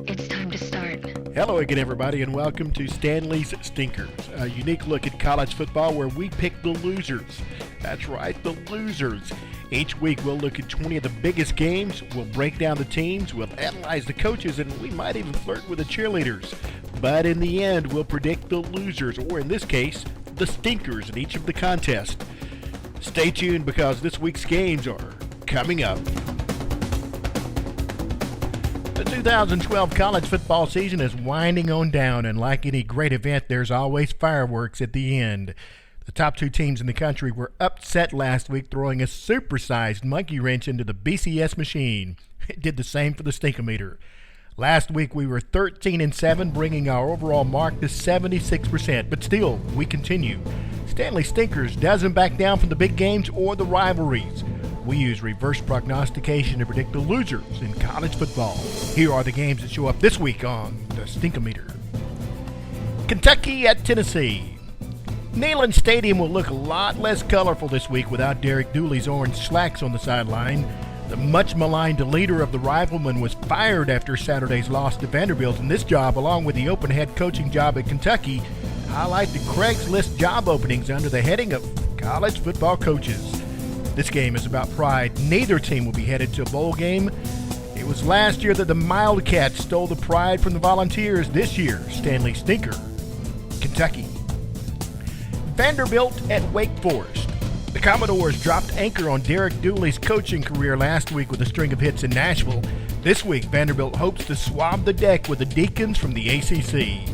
It's time to start. Hello again, everybody, and welcome to Stanley's Stinkers, a unique look at college football where we pick the losers. That's right, the losers. Each week we'll look at 20 of the biggest games, we'll break down the teams, we'll analyze the coaches, and we might even flirt with the cheerleaders. But in the end, we'll predict the losers, or in this case, the stinkers in each of the contests. Stay tuned because this week's games are coming up. The 2012 college football season is winding on down, and like any great event, there's always fireworks at the end. The top two teams in the country were upset last week, throwing a supersized monkey wrench into the BCS machine. It did the same for the Stinkometer. Last week we were 13-7, bringing our overall mark to 76%, but still, we continue. Stanley Stinkers doesn't back down from the big games or the rivalries. We use reverse prognostication to predict the losers in college football. Here are the games that show up this week on the Stinkometer. Kentucky at Tennessee. Neyland Stadium will look a lot less colorful this week without Derek Dooley's orange slacks on the sideline. The much-maligned leader of the Riflemen was fired after Saturday's loss to Vanderbilt, and this job, along with the open head coaching job at Kentucky, highlight the Craigslist job openings under the heading of college football coaches. This game is about pride. Neither team will be headed to a bowl game. It was last year that the Wildcats stole the pride from the Volunteers. This year, Stanley Stinker, Kentucky. Vanderbilt at Wake Forest. The Commodores dropped anchor on Derek Dooley's coaching career last week with a string of hits in Nashville. This week, Vanderbilt hopes to swab the deck with the Deacons from the ACC.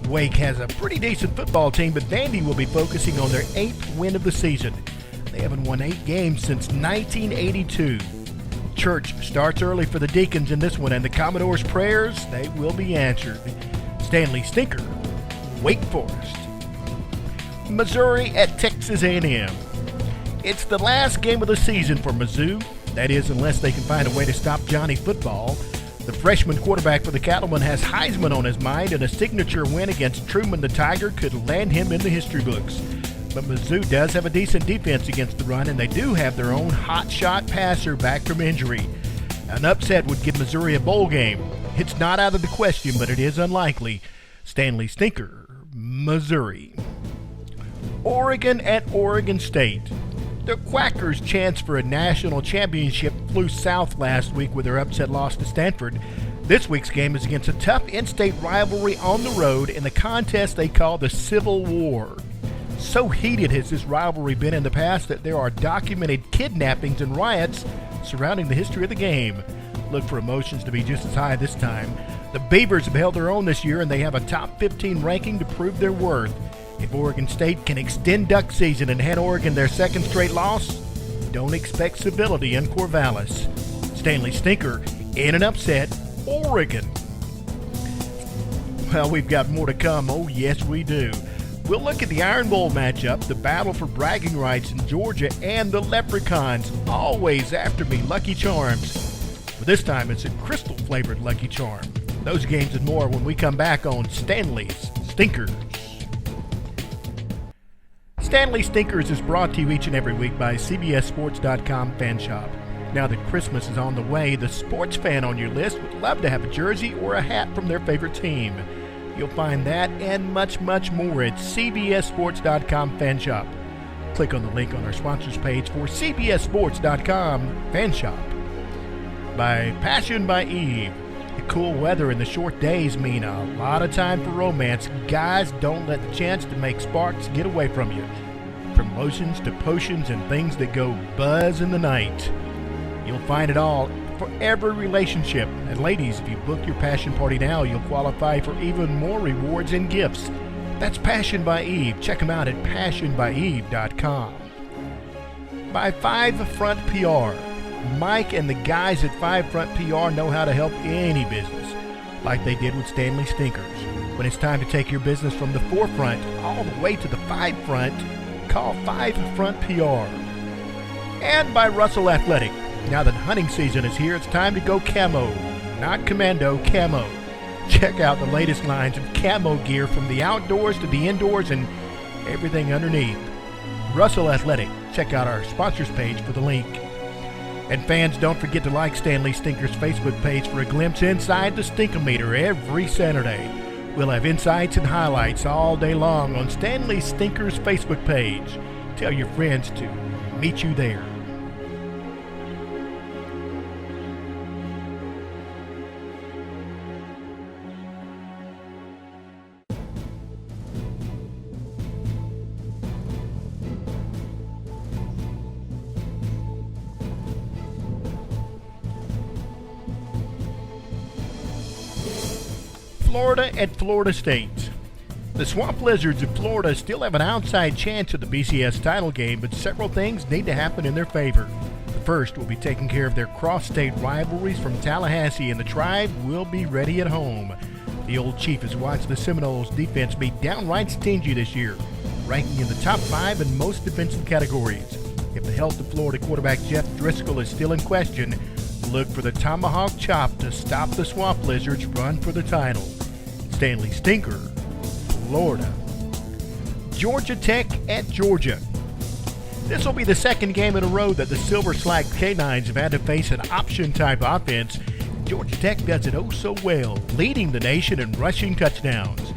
Wake has a pretty decent football team, but Vandy will be focusing on their 8th win of the season. They haven't won 8 games since 1982. Church starts early for the Deacons in this one, and the Commodores' prayers, they will be answered. Stanley Stinker, Wake Forest. Missouri at Texas A&M. It's the last game of the season for Mizzou. That is, unless they can find a way to stop Johnny Football. The freshman quarterback for the Cattlemen has Heisman on his mind, and a signature win against Truman the Tiger could land him in the history books. But Mizzou does have a decent defense against the run, and they do have their own hot-shot passer back from injury. An upset would give Missouri a bowl game. It's not out of the question, but it is unlikely. Stanley Stinker, Missouri. Oregon at Oregon State. The Quackers' chance for a national championship flew south last week with their upset loss to Stanford. This week's game is against a tough in-state rivalry on the road in the contest they call the Civil War. So heated has this rivalry been in the past that there are documented kidnappings and riots surrounding the history of the game. Look for emotions to be just as high this time. The Beavers have held their own this year, and they have a top 15 ranking to prove their worth. If Oregon State can extend duck season and hand Oregon their second straight loss, don't expect civility in Corvallis. Stanley Stinker in an upset, Oregon. Well, we've got more to come. Oh, yes, we do. We'll look at the Iron Bowl matchup, the battle for bragging rights in Georgia, and the Leprechauns, always after me, Lucky Charms. But this time it's a crystal-flavored Lucky Charm. Those games and more when we come back on Stanley's Stinkers. Stanley Stinkers is brought to you each and every week by CBSSports.com Fan Shop. Now that Christmas is on the way, the sports fan on your list would love to have a jersey or a hat from their favorite team. You'll find that and much, much more at CBSSports.com Fan Shop. Click on the link on our sponsors page for CBSSports.com Fan Shop. By Passion by Eve. The cool weather and the short days mean a lot of time for romance. Guys, don't let the chance to make sparks get away from you. From lotions to potions and things that go buzz in the night. You'll find it all for every relationship. And ladies, if you book your passion party now, you'll qualify for even more rewards and gifts. That's Passion by Eve. Check them out at passionbyeve.com. By 5 Front PR. Mike and the guys at 5 Front PR know how to help any business, like they did with Stanley Stinkers. When it's time to take your business from the forefront all the way to the 5 Front, call 5 Front PR. And by Russell Athletic. Now that hunting season is here, it's time to go camo. Not commando, camo. Check out the latest lines of camo gear from the outdoors to the indoors and everything underneath. Russell Athletic. Check out our sponsors page for the link. And fans, don't forget to like Stanley Stinkers Facebook page for a glimpse inside the Stinkometer every Saturday. We'll have insights and highlights all day long on Stanley Stinkers Facebook page. Tell your friends to meet you there. Florida at Florida State. The Swamp Lizards of Florida still have an outside chance at the BCS title game, but several things need to happen in their favor. The first will be taking care of their cross-state rivalries from Tallahassee, and the Tribe will be ready at home. The old chief has watched the Seminoles defense be downright stingy this year, ranking in the top 5 in most defensive categories. If the health of Florida quarterback Jeff Driscoll is still in question, look for the tomahawk chop to stop the Swamp Lizards' run for the title. Stanley Stinker, Florida. Georgia Tech at Georgia. This will be the second game in a row that the Silver Slide Canines have had to face an option-type offense. Georgia Tech does it oh so well, leading the nation in rushing touchdowns.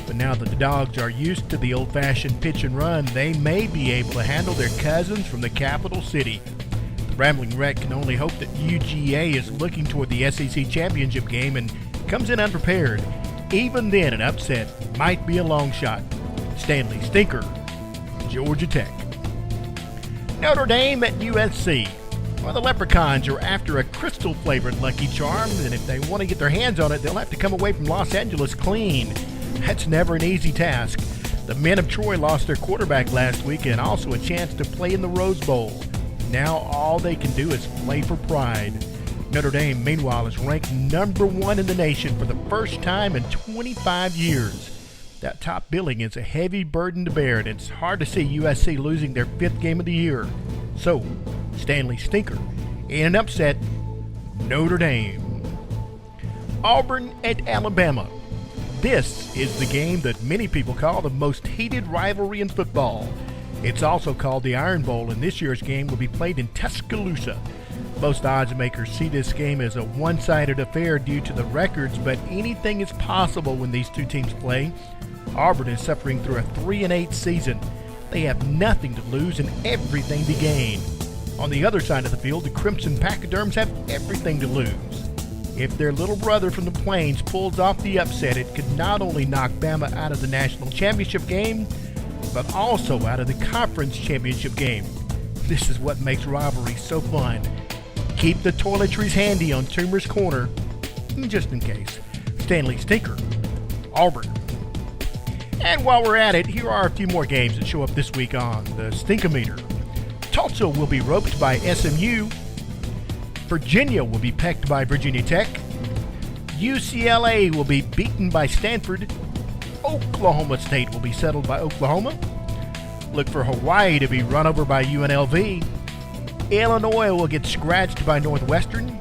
But now that the Dogs are used to the old-fashioned pitch and run, they may be able to handle their cousins from the capital city. The Rambling Wreck can only hope that UGA is looking toward the SEC championship game and comes in unprepared. Even then, an upset might be a long shot. Stanley Stinker, Georgia Tech. Notre Dame at USC. Well, the Leprechauns are after a crystal-flavored Lucky Charm, and if they want to get their hands on it, they'll have to come away from Los Angeles clean. That's never an easy task. The men of Troy lost their quarterback last week and also a chance to play in the Rose Bowl. Now all they can do is play for pride. Notre Dame, meanwhile, is ranked number 1 in the nation for the first time in 25 years. That top billing is a heavy burden to bear, and it's hard to see USC losing their 5th game of the year. So, Stanley Stinker, in an upset, Notre Dame. Auburn at Alabama. This is the game that many people call the most heated rivalry in football. It's also called the Iron Bowl, and this year's game will be played in Tuscaloosa. Most odds makers see this game as a one-sided affair due to the records, but anything is possible when these two teams play. Auburn is suffering through a 3-8 season. They have nothing to lose and everything to gain. On the other side of the field, the Crimson Pachyderms have everything to lose. If their little brother from the Plains pulls off the upset, it could not only knock Bama out of the national championship game, but also out of the conference championship game. This is what makes rivalries so fun. Keep the toiletries handy on Toomer's Corner, just in case. Stanley Stinker, Auburn. And while we're at it, here are a few more games that show up this week on the Stinkometer. Tulsa will be roped by SMU. Virginia will be pecked by Virginia Tech. UCLA will be beaten by Stanford. Oklahoma State will be settled by Oklahoma. Look for Hawaii to be run over by UNLV. Illinois will get scratched by Northwestern.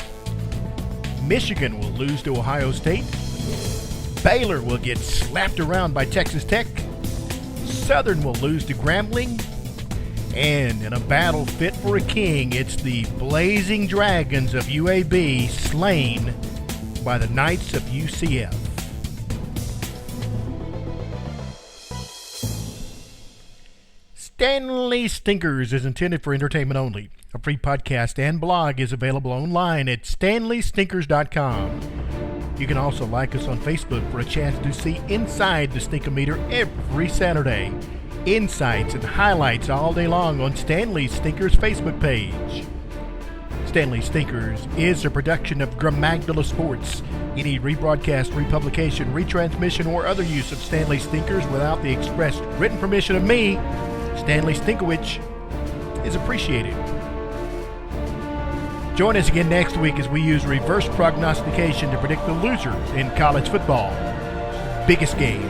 Michigan will lose to Ohio State. Baylor will get slapped around by Texas Tech. Southern will lose to Grambling. And in a battle fit for a king, it's the Blazing Dragons of UAB slain by the Knights of UCF. Stanley Stinkers is intended for entertainment only. A free podcast and blog is available online at stanleystinkers.com. You can also like us on Facebook for a chance to see inside the Stinkometer every Saturday. Insights and highlights all day long on Stanley Stinkers Facebook page. Stanley Stinkers is a production of Gramagdala Sports. Any rebroadcast, republication, retransmission, or other use of Stanley Stinkers without the express written permission of me, Stanley Stinkowich, is appreciated. Join us again next week as we use reverse prognostication to predict the losers in college football. Biggest game